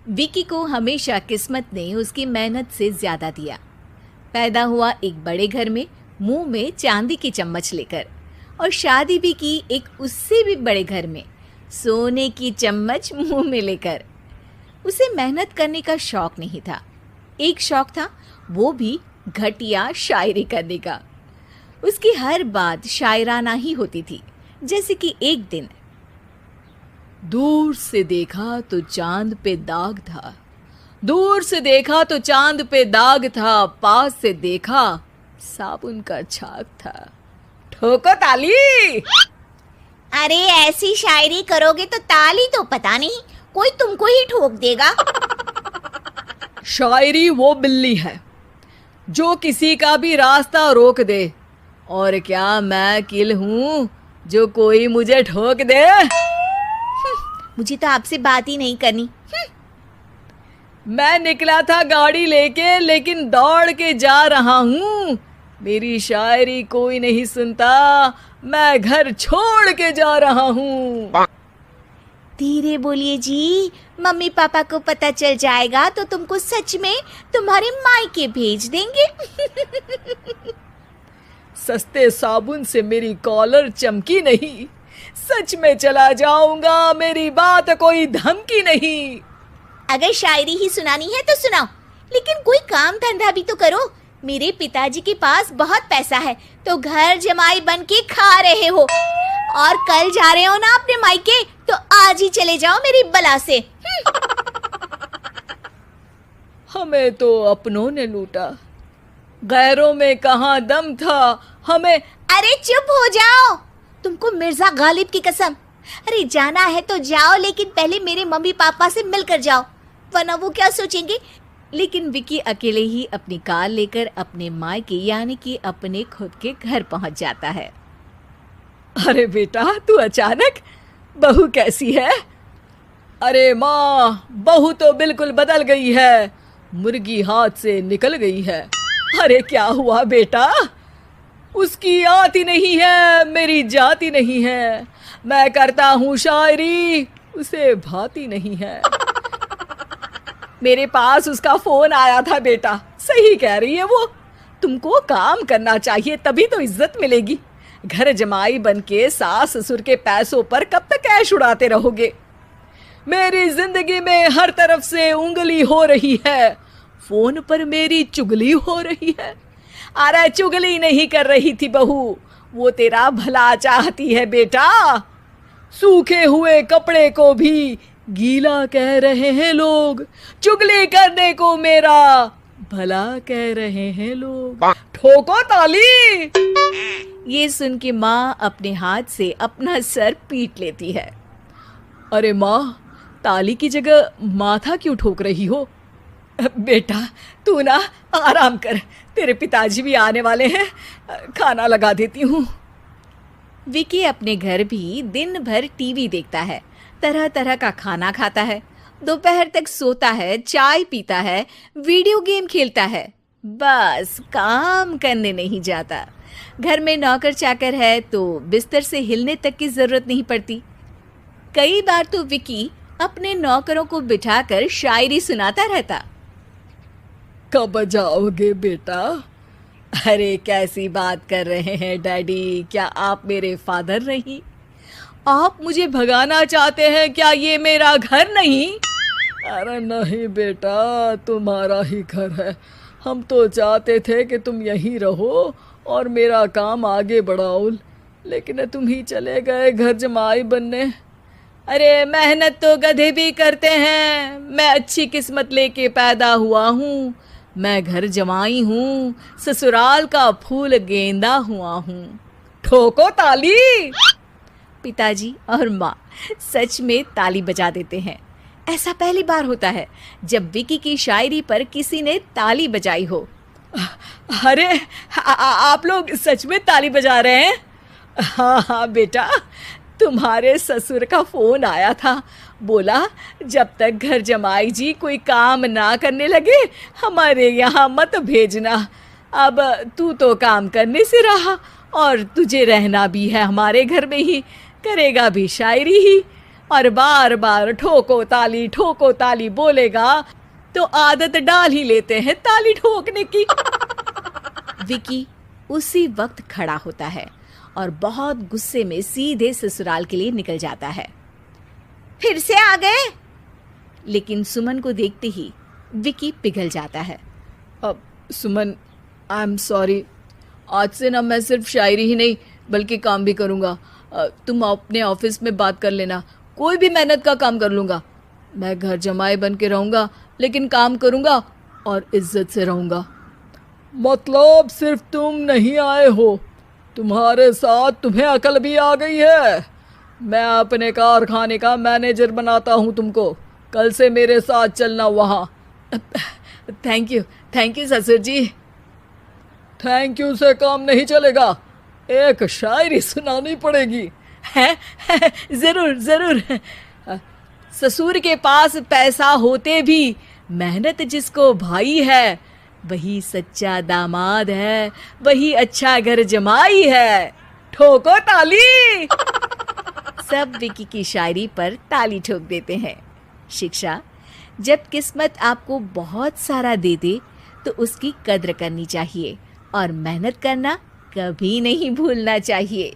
विकी को हमेशा किस्मत ने उसकी मेहनत से ज्यादा दिया। पैदा हुआ एक बड़े घर में, मुंह में चांदी की चम्मच लेकर, और शादी भी की एक उससे भी बड़े घर में, सोने की चम्मच मुंह में लेकर। उसे मेहनत करने का शौक नहीं था। एक शौक था, वो भी घटिया शायरी करने का। उसकी हर बात शायराना ही होती थी। जैसे कि एक दिन, दूर से देखा तो चांद पे दाग था, दूर से देखा तो चांद पे दाग था, पास से देखा साबुन का छाग था। ठोको ताली। अरे ऐसी शायरी करोगे तो ताली तो पता नहीं, कोई तुमको ही ठोक देगा। शायरी वो बिल्ली है जो किसी का भी रास्ता रोक दे, और क्या मैं किल हूं जो कोई मुझे ठोक दे। मुझे तो आपसे बात ही नहीं करनी। मैं निकला था गाड़ी लेके, लेकिन दौड़ के जा रहा हूँ। मेरी शायरी कोई नहीं सुनता, मैं घर छोड़ के जा रहा हूँ। धीरे बोलिए जी, मम्मी पापा को पता चल जाएगा तो तुमको सच में तुम्हारे मायके भेज देंगे। सस्ते साबुन से मेरी कॉलर चमकी नहीं, सच में चला जाऊंगा, मेरी बात कोई धमकी नहीं। अगर शायरी ही सुनानी है तो सुनाओ, लेकिन कोई काम धंधा भी तो करो। मेरे पिताजी के पास बहुत पैसा है तो घर जमाई बन के खा रहे हो, और कल जा रहे हो ना अपने मायके, तो आज ही चले जाओ मेरी बला से। हमें तो अपनों ने लूटा, गैरों में कहाँ दम था हमें। अरे चुप हो जाओ, तुमको मिर्जा गालिब की कसम। अरे जाना है तो जाओ, लेकिन पहले मेरे मम्मी पापा से मिलकर जाओ, वरना वो क्या सोचेंगे। लेकिन विकी अकेले ही अपनी कार लेकर अपने मायके यानी कि अपने खुद के घर पहुंच जाता है। अरे बेटा, तू अचानक, बहू कैसी है? अरे माँ, बहू तो बिल्कुल बदल गई है, मुर्गी हाथ से निकल गई है। अरे क्या हुआ बेटा? उसकी आती नहीं है, मेरी जाती नहीं है। मैं करता हूँ शायरी, उसे भाती नहीं है। मेरे पास उसका फोन आया था बेटा, सही कह रही है वो। तुमको काम करना चाहिए, तभी तो इज्जत मिलेगी। घर जमाई बनके सास ससुर के पैसों पर कब तक ऐश उड़ाते रहोगे? मेरी जिंदगी में हर तरफ से उंगली हो रही है, फोन पर मेरी चुगली हो रही है। अरे चुगली नहीं कर रही थी बहू, वो तेरा भला चाहती है बेटा। सूखे हुए कपड़े को भी गीला कह रहे हैं लोग, चुगली करने को मेरा भला कह रहे हैं लोग। ठोको ताली। ये सुन के माँ अपने हाथ से अपना सर पीट लेती है। अरे माँ, ताली की जगह माथा क्यों ठोक रही हो? बेटा तू ना आराम कर, तेरे पिताजी भी आने वाले हैं, खाना लगा देती हूँ। विकी अपने घर भी दिन भर टीवी देखता है, तरह तरह का खाना खाता है, दोपहर तक सोता है, चाय पीता है, वीडियो गेम खेलता है, बस काम करने नहीं जाता। घर में नौकर चाकर है तो बिस्तर से हिलने तक की जरूरत नहीं पड़ती। कई बार तो विकी अपने नौकरों को बिठाकर शायरी सुनाता रहता। कब जाओगे बेटा? अरे कैसी बात कर रहे हैं डैडी, क्या आप मेरे फादर नहीं? आप मुझे भगाना चाहते हैं क्या? ये मेरा घर नहीं। अरे नहीं बेटा, तुम्हारा ही घर है। हम तो चाहते थे कि तुम यहीं रहो और मेरा काम आगे बढ़ाओ, लेकिन तुम ही चले गए घर जमाई बनने। अरे मेहनत तो गधे भी करते हैं, मैं अच्छी किस्मत लेके पैदा हुआ हूँ, मैं घर जमाई हूँ, ससुराल का फूल गेंदा हुआ हूँ। ठोको ताली। पिताजी और माँ सच में ताली बजा देते हैं। ऐसा पहली बार होता है जब विकी की शायरी पर किसी ने ताली बजाई हो। अरे आप लोग सच में ताली बजा रहे हैं? हाँ हाँ बेटा, तुम्हारे ससुर का फोन आया था, बोला जब तक घर जमाई जी कोई काम ना करने लगे हमारे यहाँ मत भेजना। अब तू तो काम करने से रहा और तुझे रहना भी है हमारे घर में ही, करेगा भी शायरी ही। और बार बार ठोको ताली बोलेगा तो आदत डाल ही लेते हैं ताली ठोकने की। विकी उसी वक्त खड़ा होता है और बहुत गुस्से में सीधे ससुराल के लिए निकल जाता है। फिर से आ गए? लेकिन सुमन को देखते ही विकी पिघल जाता है। अब सुमन, आई एम सॉरी, आज से ना मैं सिर्फ शायरी ही नहीं बल्कि काम भी करूँगा। तुम अपने ऑफिस में बात कर लेना, कोई भी मेहनत का काम कर लूँगा। मैं घर जमाई बन के रहूँगा लेकिन काम करूँगा और इज्जत से रहूँगा। मतलब सिर्फ तुम नहीं आए हो, तुम्हारे साथ तुम्हें अकल भी आ गई है। मैं अपने कारखाने का मैनेजर बनाता हूँ तुमको, कल से मेरे साथ चलना वहाँ। थैंक यू ससुर जी। थैंक यू से काम नहीं चलेगा, एक शायरी सुनानी पड़ेगी। है जरूर। ससुर के पास पैसा होते भी मेहनत जिसको भाई है, वही सच्चा दामाद है, वही अच्छा घर जमाई है। ठोको ताली। सब विकी की शायरी पर ताली ठोक देते हैं। शिक्षा, जब किस्मत आपको बहुत सारा दे दे तो उसकी कद्र करनी चाहिए और मेहनत करना कभी नहीं भूलना चाहिए।